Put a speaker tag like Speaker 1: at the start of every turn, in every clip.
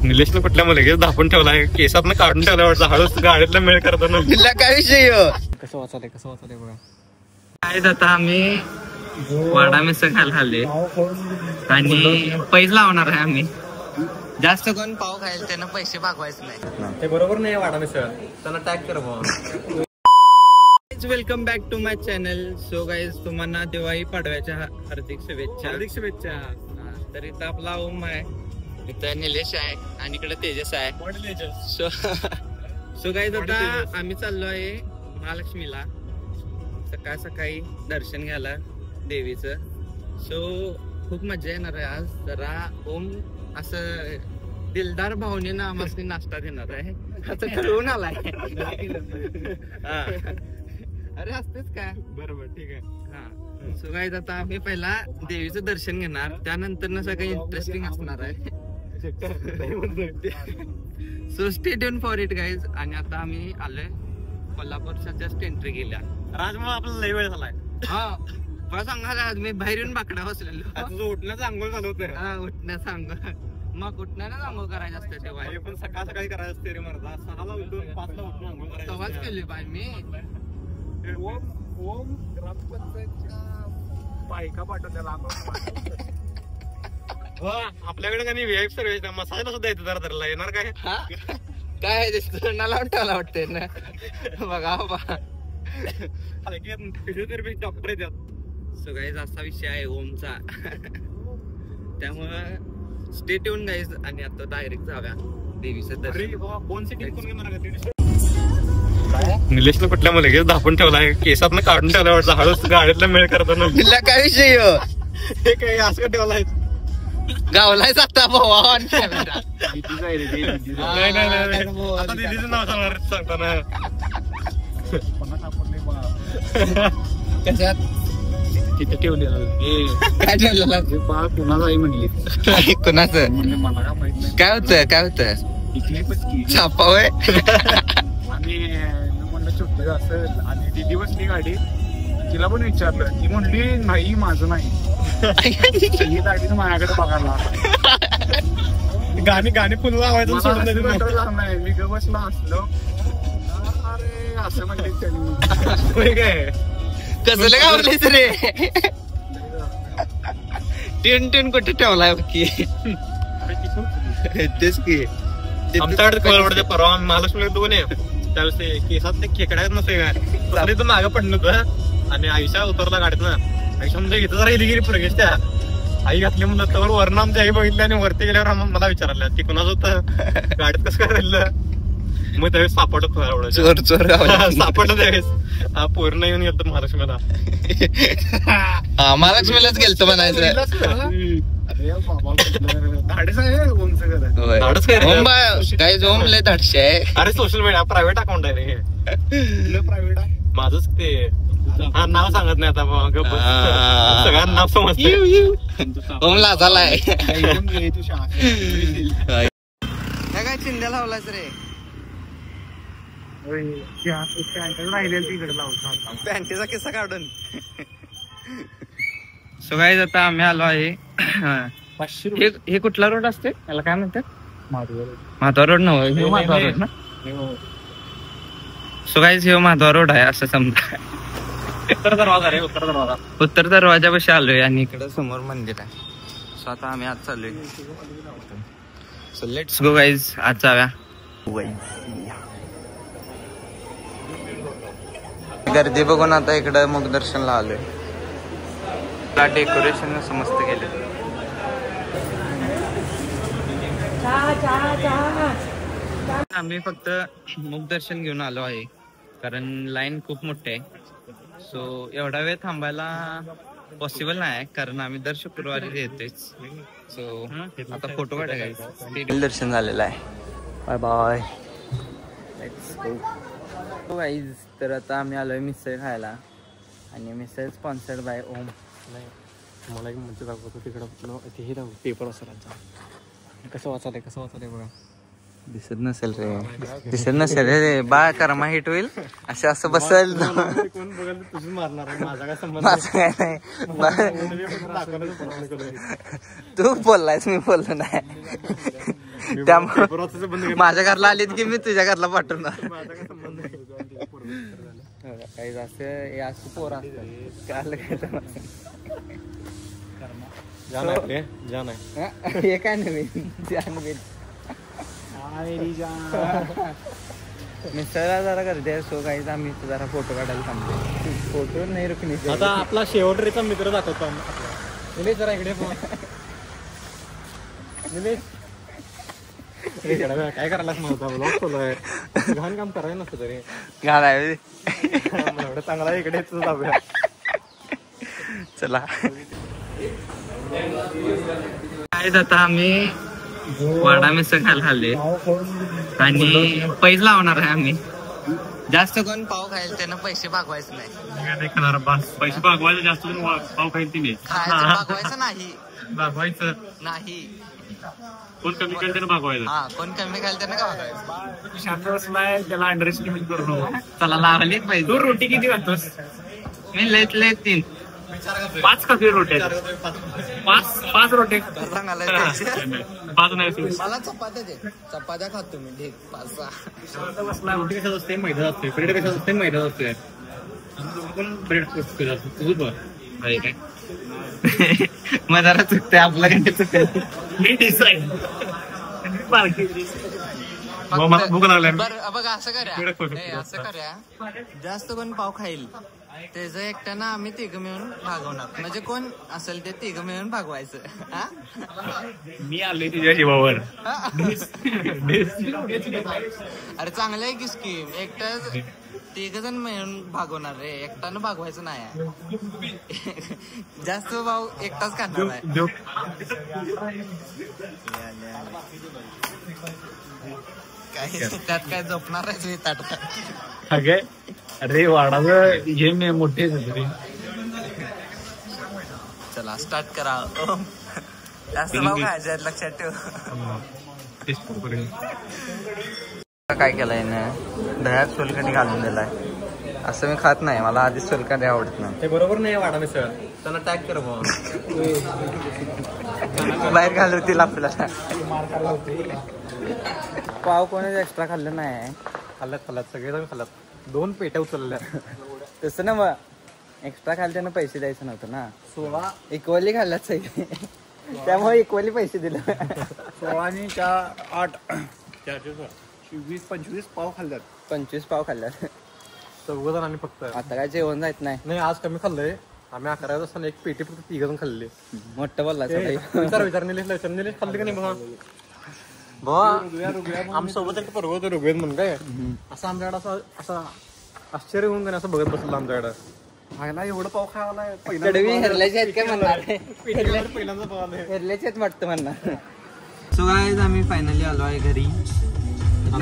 Speaker 1: निलेशनं कुठल्या मुलगीच दाखवून ठेवलाय, केसातनं काढून ठेवला वाटतं, हळूच गाडीतला मेळ करताना.
Speaker 2: काय विषय
Speaker 1: कसं वाचलंय बघा.
Speaker 2: काय आता आम्ही वाडा मिसळ खायला आले आणि पैसे लावणार आहे आम्ही. जास्त कोण पाव खायला त्यांना पैसे भागवायचे नाही.
Speaker 1: ते बरोबर नाही वाडा मिसळ, त्यांना टॅग कर बाबा.
Speaker 2: Welcome back to my channel. So guys, तुम्हाला दिवाळी पाडव्याच्या हार्दिक शुभेच्छा.
Speaker 1: हार्दिक शुभेच्छा.
Speaker 2: तर इथं आपला ओम आहे, इथं निलेश आहे आणि इकडे तेजस आहे. सो गाईज, आता आम्ही चाललो आहे महालक्ष्मीला सकाळ सकाळी दर्शन घ्यायला देवीचं. सो खूप मजा येणार आहे आज. जरा ओम असं दिलदार भावनेनं आम्हाला नाश्ता देणार आहे, असं ठरवून आलाय. अरे असतेच काय,
Speaker 1: बरोबर, ठीक आहे.
Speaker 2: हा. सो गाईज, आता आम्ही पहिला देवीचं दर्शन घेणार, त्यानंतर ना सगळं इंटरेस्टिंग असणार आहे. So stay tune for it guys. आणि आता आम्ही आलोय कोल्हापूरच्या जस्ट एंट्री केल्या.
Speaker 1: राजमुळे आपल्याला लई वेळ झालाय.
Speaker 2: हा, मला सांगायला आज मी बाहेर येऊन बाकडा बसलेलो.
Speaker 1: उठण्याचं आंघोळ झालं होतं.
Speaker 2: हा, उठण्याचं आंघोळ. मग उठण्यानं आंघोळ करायचं असतं तेव्हा.
Speaker 1: पण सकाळ सकाळी करायचं असते रे मर्दा. 6ला उठून 5ला उठून आंघोळ करायचं.
Speaker 2: तेव्हाच केली बाय मी.
Speaker 1: ओम ग्रामपंचायतच्या बायका पाठवल्या आपल्याकडे काही व्हीआयपी सर्व्हिस मसाला सुद्धा येतो. जरा धरला येणार काय?
Speaker 2: काय दिसतं वाटायला वाटते ना. बघा बाबा,
Speaker 1: फिजिओथेरपी डॉक्टर येतात.
Speaker 2: सो गाईज, असा विषय आहे ओमचा. त्यामुळं स्टे ट्यून गाईज. आणि आता डायरेक्ट जाऊया देवीचं दर्शन. निलेशनं कुठल्या मुलगीच दाखवून ठेवलाय, केसातनं काढून ठेवला वाटतं, हळूच गाडीतला मेळ करताना. काय विषय
Speaker 1: हे काय असं ठेवलाय?
Speaker 2: गावलाय आता भावा.
Speaker 1: आता दिदीचं नाव सांगणार सांगताना.
Speaker 2: कशात
Speaker 1: तिथे ठेवलेलं
Speaker 2: काय ठेवलेलं?
Speaker 1: कुणाला आई म्हणली.
Speaker 2: कुणाचं काय होतं? काय होतं? छापा होय.
Speaker 1: आणि म्हणलं छोट असेल. आणि दिदी बसली गाडी, तिला पण विचारलं, ती म्हणली नाही माझं नाही. ही गाडी माझ्याकडे बघायला. गाणी फुल लावायचं सोडून नाही. मी ग बसला असलो. अरे असं म्हणले काय
Speaker 2: कसलं गावलीच रे. टेन टेन कुठे ठेवलाय की तेच की.
Speaker 1: आमच्याकडे कळवडते परवा महालक्ष्मी दोन आहे. त्यावेळेस ते केसात ते खेकड्यात नसते काय, तर मागं पडलं होतं. आणि आईशा उतरला गाडीत ना. आईशा म्हणजे इथं जरा हिली गेली पुरगेश. त्या आई घातली म्हणलं तर वरण आमची आई बघितली आणि वरती गेल्यावर मला विचारलं ती कुणाच होतं, गाडीत कसं काय राहिलं. मग त्यावेळेस सापडत
Speaker 2: चोर चोर
Speaker 1: सापडलं त्यावेळेस. हा पूर्ण येऊन गेलतो महालक्ष्मीला.
Speaker 2: महालक्ष्मीलाच गेलतो म्हणायचं. काय झोम लय धाडशे आहे.
Speaker 1: अरे सोशल मीडिया प्रायव्हेट अकाउंट आहे रे. प्रायव्हेट आहे माझंच ते. हा, नाव सांगत नाही आता. सगळ्यांना नाव समजतं.
Speaker 2: ओम लाजालाय. काय चिंध्या लावलायच रे. पॅन्टीचा किस्सा काढून. सो गाईज, आता आम्ही आलो आहे. हे कुठला रोड असते, याला काय म्हणतात? माधवा रोड नव्हे, माधवा रोड ना. सो गाईज, हे माधवा रोड आहे असं समजा.
Speaker 1: उत्तर दरवाजा रे, उत्तर दरवाजा.
Speaker 2: उत्तर दरवाजापाशी आलोय आणि इकडे समोर मंदिर आहे. सो आता आम्ही आज चाललोय. सो लेट्स गो गाईज, आज जाव्या. गर्दी बघून आता इकडं मुख दर्शनला आलोय. डेकोरेशन समस्त केले. आम्ही फक्त मुख दर्शन घेऊन आलो आहे, कारण लाईन खूप मोठी आहे. सो एवढा वेळ थांबायला पॉसिबल नाही, कारण आम्ही दर शुक्रवारी येतेच. सो आता फोटो काढायचा. दर्शन झालेलं आहे. Bye bye. गाईज, तर आता आम्ही आलोय मिसळ खायला. आणि मिसळ स्पॉन्सर्ड बाय ओम.
Speaker 1: मला एक म्हणजे दाखवतो तिकडं हे दाखव पेपर सरांचा. कसं वाचलंय बघा.
Speaker 2: दिसत नसेल रे, दिसत नसेल रे. बा करमा हिट होईल असं बसेल.
Speaker 1: कोण बघायला तुझी मारणार आहे, माझा काय संबंध
Speaker 2: नाही. तू बोललायस, मी बोललो नाही. त्यामुळे माझ्या घरला आलीत की मी तुझ्या घरला पाठवणार. काही असं पोर असतात हे काय नवीन मिस्टरला जरा गर्दी आहे. सो काही आम्ही जरा फोटो काढायला थांबतो. फोटो नाही रुकणी.
Speaker 1: आता आपला शेवटरीचा मित्र दाखवतो निलेश जरा इकडे निलेश काय करायलाच नव्हता ब्लॉग चालू आहे. घाण काम करायला नसतं तरी
Speaker 2: घाण आहे
Speaker 1: एवढं चांगला इकडे जाऊया.
Speaker 2: चला काय आता आम्ही वाडा मिसळ खायला आले आणि पैसे लावणार आहे आम्ही. जास्त कोण पाव खायला त्यानं पैसे भागवायचे नाही.
Speaker 1: पैसे भागवायचे जास्त पाव खाईल तिने
Speaker 2: भागवायचं नाही.
Speaker 1: भागवायचं
Speaker 2: नाही.
Speaker 1: कोण कमी खाईल त्यानं भागवायचं.
Speaker 2: हा कोण कमी खायला त्यानं का भागवायचं.
Speaker 1: शांत बसलाय त्याला अंडर एस्टिमेट करू नको.
Speaker 2: चला लावली पाहिजे.
Speaker 1: तू रोटी किती खातोस.
Speaker 2: मी लयत 3
Speaker 1: 5 खाते रोटी. 5 रोटी
Speaker 2: सांगायला
Speaker 1: 5 नाही.
Speaker 2: मला चपात्या दे. चपात्या खातो मी ढीक 5-6.
Speaker 1: बसला रोटी कशाच असते मैदा असते. ब्रेड कशाच असते मैदा असते. पण ब्रेड तुझं बघ आहे काय
Speaker 2: मग जरा चुकते आपल्याकडे चुकते.
Speaker 1: भूक लागल्या.
Speaker 2: बघ असं करूया जास्त कोण पाव खाईल त्याचं एकट्यानं आम्ही 3 मिळून भागवणार. म्हणजे कोण असेल ते 3 मिळून भागवायचं.
Speaker 1: मी आलोय तुझ्या जीवावर.
Speaker 2: अरे चांगलं आहे की स्कीम. एकटं 3 जण मिळून भागवणार रे. एकट्यानं भागवायचं नाही. जास्त भाव एकटाच खाणार आहे. त्यात काय झोपणार आहे ताटतात.
Speaker 1: अरे वाडाचं हे मोठे.
Speaker 2: चला स्टार्ट करा. जास्त भाव खायचे लक्षात ठेव. काय केलंय ना दह्यात सोलकढी घालून दिलाय. असं मी खात नाही. मला आधीच सोलकढी आवडत नाही.
Speaker 1: ते बरोबर नाही वाडा मिसळ. त्यांना टॅग कर
Speaker 2: बाहेर घालवतील आपल्याला. पाव कोणीच एक्स्ट्रा खाल्लं नाही.
Speaker 1: खाल्ल्यात सगळेजण खाल्ल्यात. 2 पेट्या उचलल्या.
Speaker 2: तसं ना मग एक्स्ट्रा खायला त्यानं पैसे द्यायचं नव्हतं ना. 16 इक्वली खाल्ल्यात सगळे. त्यामुळे इक्वली पैसे दिले.
Speaker 1: 16 आणि 8 20-25 पाव खाल्ल्यात.
Speaker 2: 25 पाव खाल्ल्यात
Speaker 1: 4 जणांनी फक्त.
Speaker 2: आता काय जेवण जायत नाही.
Speaker 1: आज कमी खाल्लंय. आम्ही 11 वाजता 1 पेटी फक्त 3 जण खाल्ले.
Speaker 2: मोठं बोलला.
Speaker 1: विचार निलेश खाल्ले का नाही बघा. आम्ही सोबत एक परवत रुग्वेद म्हणून काय असं आमच्याकडे असं आश्चर्य होऊन असं बघत बसलं आमच्याकडं. खायला एवढं पाव खायला
Speaker 2: हेरल्याचे आहेत काय म्हणणार.
Speaker 1: पहिल्यांदा पाव आले.
Speaker 2: हेरल्याचे आहेत वाटतं म्हणणार. सो गाईज आम्ही फायनली आलो आहे घरी.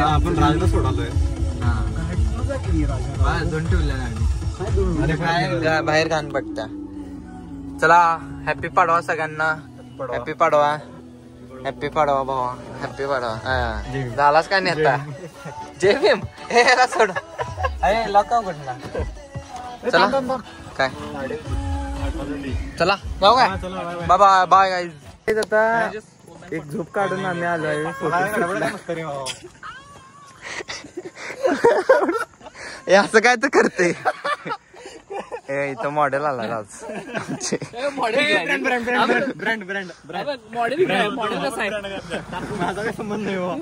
Speaker 1: आपण राजला सोडालोय.
Speaker 2: दोन ठेवल्या बाहेर घाण पडत्या. चला हॅपी पाडवा सगळ्यांना. हॅपी पाडवा. हॅपी पाडवा भावा. हॅपी पाडवा. झालाच काय नाही आता. जय भीम. हे सोड. अरे लॉक कुठला. चला काय चला जाऊ काय. Bye bye guys. आता एक झोप काढून आम्ही आलो आहे. हे असं काय तर करते. इथं मॉडेल आला आज.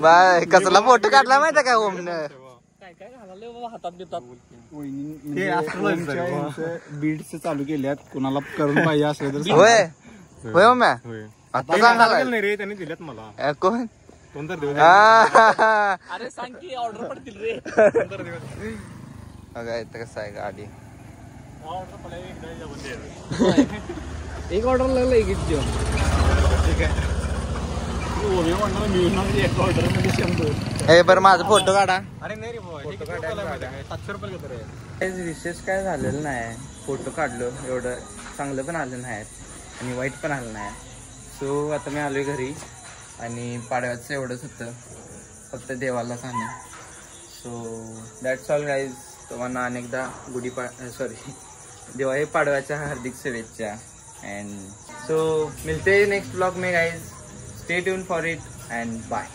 Speaker 2: बाय कसला फोटो काढला माहिती का ओमनं.
Speaker 1: बीड्स चालू केल्यात. कुणाला करून पाहिजे असलं तर
Speaker 2: होय होय ओम्या. आता सांगायला
Speaker 1: नाही रे. त्यांनी दिल्यात मला.
Speaker 2: कोण
Speaker 1: कोणतर देऊ.
Speaker 2: अरे सांग की ऑर्डर पडतील रे. बघा इथं कसं आहे गाडी. एक ऑर्डर लागला एक जेवण. ठीक आहे. बरं माझा फोटो काढा.
Speaker 1: अरे नाही रे 700 रुपये घेतो.
Speaker 2: विशेष काय झालेलं नाही. फोटो काढलो एवढं चांगलं पण आलं नाही आणि वाईट पण आलं नाही. सो आता मी आलोय घरी आणि पाडव्याचं एवढंच होतं फक्त देवाला सांगा. So that's all guys. तुम्हाला अनेकदा दिवाळी पाडव्याच्या हार्दिक शुभेच्छा. एंड सो मिलते नेक्स्ट ब्लॉग में guys. Stay tune for it and bye.